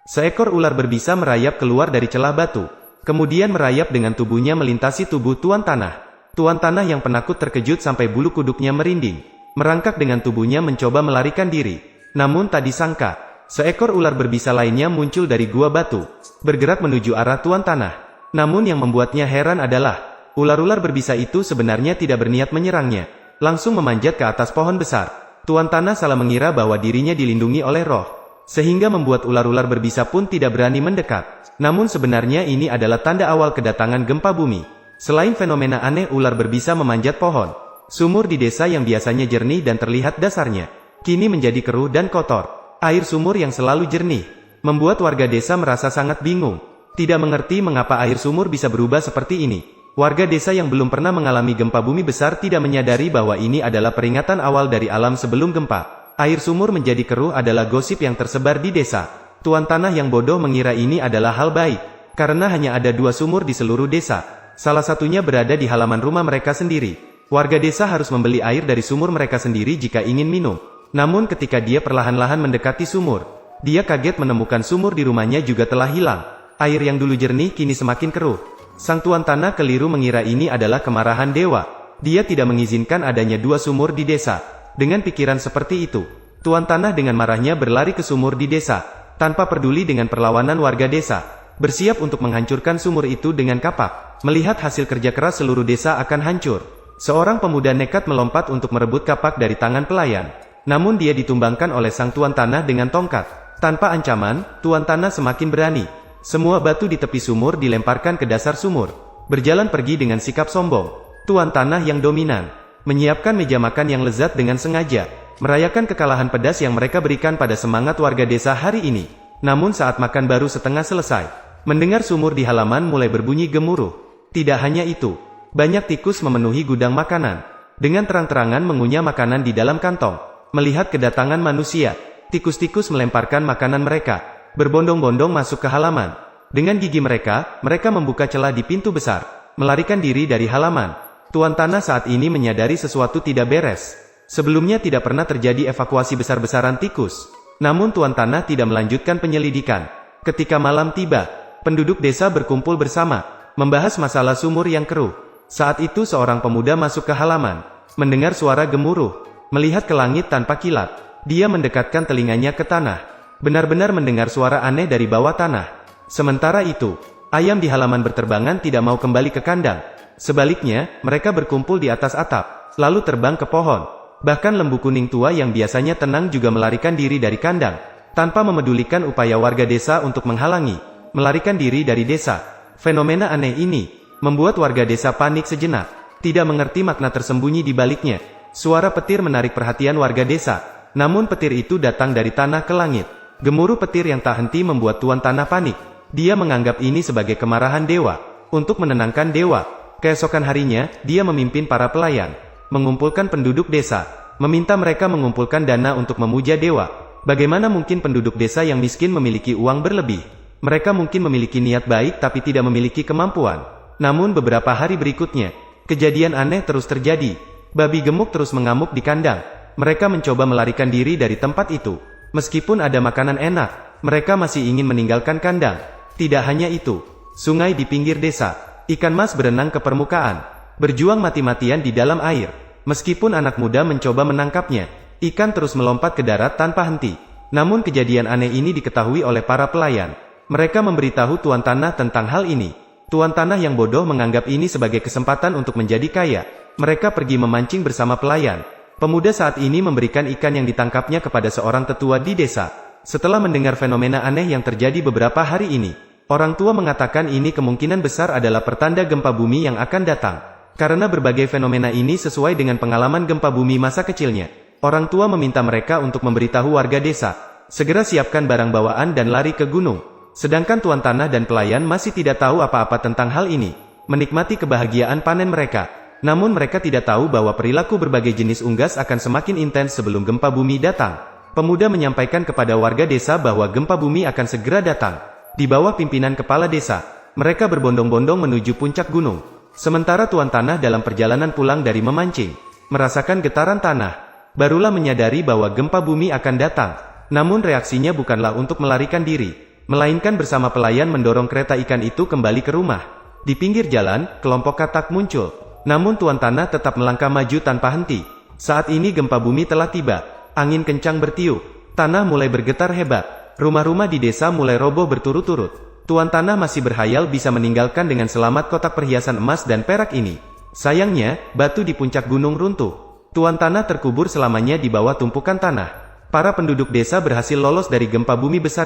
Seekor ular berbisa merayap keluar dari celah batu. Kemudian merayap dengan tubuhnya melintasi tubuh Tuan Tanah. Tuan Tanah yang penakut terkejut sampai bulu kuduknya merinding. Merangkak dengan tubuhnya mencoba melarikan diri. Namun tak disangka, seekor ular berbisa lainnya muncul dari gua batu, bergerak menuju arah Tuan Tanah. Namun yang membuatnya heran adalah, ular-ular berbisa itu sebenarnya tidak berniat menyerangnya. Langsung memanjat ke atas pohon besar. Tuan Tanah salah mengira bahwa dirinya dilindungi oleh roh, sehingga membuat ular-ular berbisa pun tidak berani mendekat. Namun sebenarnya ini adalah tanda awal kedatangan gempa bumi. Selain fenomena aneh ular berbisa memanjat pohon, sumur di desa yang biasanya jernih dan terlihat dasarnya, kini menjadi keruh dan kotor. Air sumur yang selalu jernih, membuat warga desa merasa sangat bingung. Tidak mengerti mengapa air sumur bisa berubah seperti ini. Warga desa yang belum pernah mengalami gempa bumi besar tidak menyadari bahwa ini adalah peringatan awal dari alam sebelum gempa. Air sumur menjadi keruh adalah gosip yang tersebar di desa. Tuan Tanah yang bodoh mengira ini adalah hal baik, karena hanya ada 2 sumur di seluruh desa. Salah satunya berada di halaman rumah mereka sendiri. Warga desa harus membeli air dari sumur mereka sendiri jika ingin minum. Namun ketika dia perlahan-lahan mendekati sumur, dia kaget menemukan sumur di rumahnya juga telah hilang. Air yang dulu jernih kini semakin keruh. Sang Tuan Tanah keliru mengira ini adalah kemarahan dewa. Dia tidak mengizinkan adanya 2 sumur di desa. Dengan pikiran seperti itu, Tuan Tanah dengan marahnya berlari ke sumur di desa, tanpa peduli dengan perlawanan warga desa, bersiap untuk menghancurkan sumur itu dengan kapak. Melihat hasil kerja keras seluruh desa akan hancur, seorang pemuda nekat melompat untuk merebut kapak dari tangan pelayan. Namun dia ditumbangkan oleh sang Tuan Tanah dengan tongkat. Tanpa ancaman, Tuan Tanah semakin berani. Semua batu di tepi sumur dilemparkan ke dasar sumur. Berjalan pergi dengan sikap sombong. Tuan Tanah yang dominan, menyiapkan meja makan yang lezat dengan sengaja, merayakan kekalahan pedas yang mereka berikan pada semangat warga desa hari ini. Namun saat makan baru setengah selesai, mendengar sumur di halaman mulai berbunyi gemuruh. Tidak hanya itu, banyak tikus memenuhi gudang makanan, dengan terang-terangan mengunyah makanan di dalam kantong. Melihat kedatangan manusia, tikus-tikus melemparkan makanan mereka, berbondong-bondong masuk ke halaman. Dengan gigi mereka membuka celah di pintu besar, melarikan diri dari halaman. Tuan Tanah saat ini menyadari sesuatu tidak beres. Sebelumnya tidak pernah terjadi evakuasi besar-besaran tikus. Namun Tuan Tanah tidak melanjutkan penyelidikan. Ketika malam tiba, penduduk desa berkumpul bersama, membahas masalah sumur yang keruh. Saat itu seorang pemuda masuk ke halaman, mendengar suara gemuruh, melihat ke langit tanpa kilat. Dia mendekatkan telinganya ke tanah, benar-benar mendengar suara aneh dari bawah tanah. Sementara itu, ayam di halaman berterbangan tidak mau kembali ke kandang. Sebaliknya, mereka berkumpul di atas atap, lalu terbang ke pohon. Bahkan lembu kuning tua yang biasanya tenang juga melarikan diri dari kandang, tanpa memedulikan upaya warga desa untuk menghalangi, melarikan diri dari desa. Fenomena aneh ini membuat warga desa panik sejenak, tidak mengerti makna tersembunyi di baliknya. Suara petir menarik perhatian warga desa, namun petir itu datang dari tanah ke langit. Gemuruh petir yang tak henti membuat Tuan Tanah panik. Dia menganggap ini sebagai kemarahan dewa. Untuk menenangkan dewa, keesokan harinya, dia memimpin para pelayan, mengumpulkan penduduk desa, meminta mereka mengumpulkan dana untuk memuja dewa. Bagaimana mungkin penduduk desa yang miskin memiliki uang berlebih? Mereka mungkin memiliki niat baik tapi tidak memiliki kemampuan. Namun beberapa hari berikutnya, kejadian aneh terus terjadi. Babi gemuk terus mengamuk di kandang. Mereka mencoba melarikan diri dari tempat itu. Meskipun ada makanan enak, mereka masih ingin meninggalkan kandang. Tidak hanya itu, sungai di pinggir desa, ikan mas berenang ke permukaan, berjuang mati-matian di dalam air. Meskipun anak muda mencoba menangkapnya, ikan terus melompat ke darat tanpa henti. Namun kejadian aneh ini diketahui oleh para pelayan. Mereka memberitahu Tuan Tanah tentang hal ini. Tuan Tanah yang bodoh menganggap ini sebagai kesempatan untuk menjadi kaya. Mereka pergi memancing bersama pelayan. Pemuda saat ini memberikan ikan yang ditangkapnya kepada seorang tetua di desa. Setelah mendengar fenomena aneh yang terjadi beberapa hari ini, orang tua mengatakan ini kemungkinan besar adalah pertanda gempa bumi yang akan datang. Karena berbagai fenomena ini sesuai dengan pengalaman gempa bumi masa kecilnya, orang tua meminta mereka untuk memberitahu warga desa, segera siapkan barang bawaan dan lari ke gunung. Sedangkan Tuan Tanah dan pelayan masih tidak tahu apa-apa tentang hal ini, menikmati kebahagiaan panen mereka. Namun mereka tidak tahu bahwa perilaku berbagai jenis unggas akan semakin intens sebelum gempa bumi datang. Pemuda menyampaikan kepada warga desa bahwa gempa bumi akan segera datang. Di bawah pimpinan kepala desa, mereka berbondong-bondong menuju puncak gunung. Sementara Tuan Tanah dalam perjalanan pulang dari memancing, merasakan getaran tanah, barulah menyadari bahwa gempa bumi akan datang. Namun reaksinya bukanlah untuk melarikan diri. melainkan bersama pelayan mendorong kereta ikan itu kembali ke rumah. Di pinggir jalan, kelompok katak muncul. Namun tuan tanah tetap melangkah maju tanpa henti. Saat ini gempa bumi telah tiba. Angin kencang bertiup. Tanah mulai bergetar hebat. Rumah-rumah di desa mulai roboh berturut-turut. Tuan tanah masih berhayal bisa meninggalkan dengan selamat kotak perhiasan emas dan perak ini. Sayangnya, batu di puncak gunung runtuh. Tuan tanah terkubur selamanya di bawah tumpukan tanah. Para penduduk desa berhasil lolos dari gempa bumi besar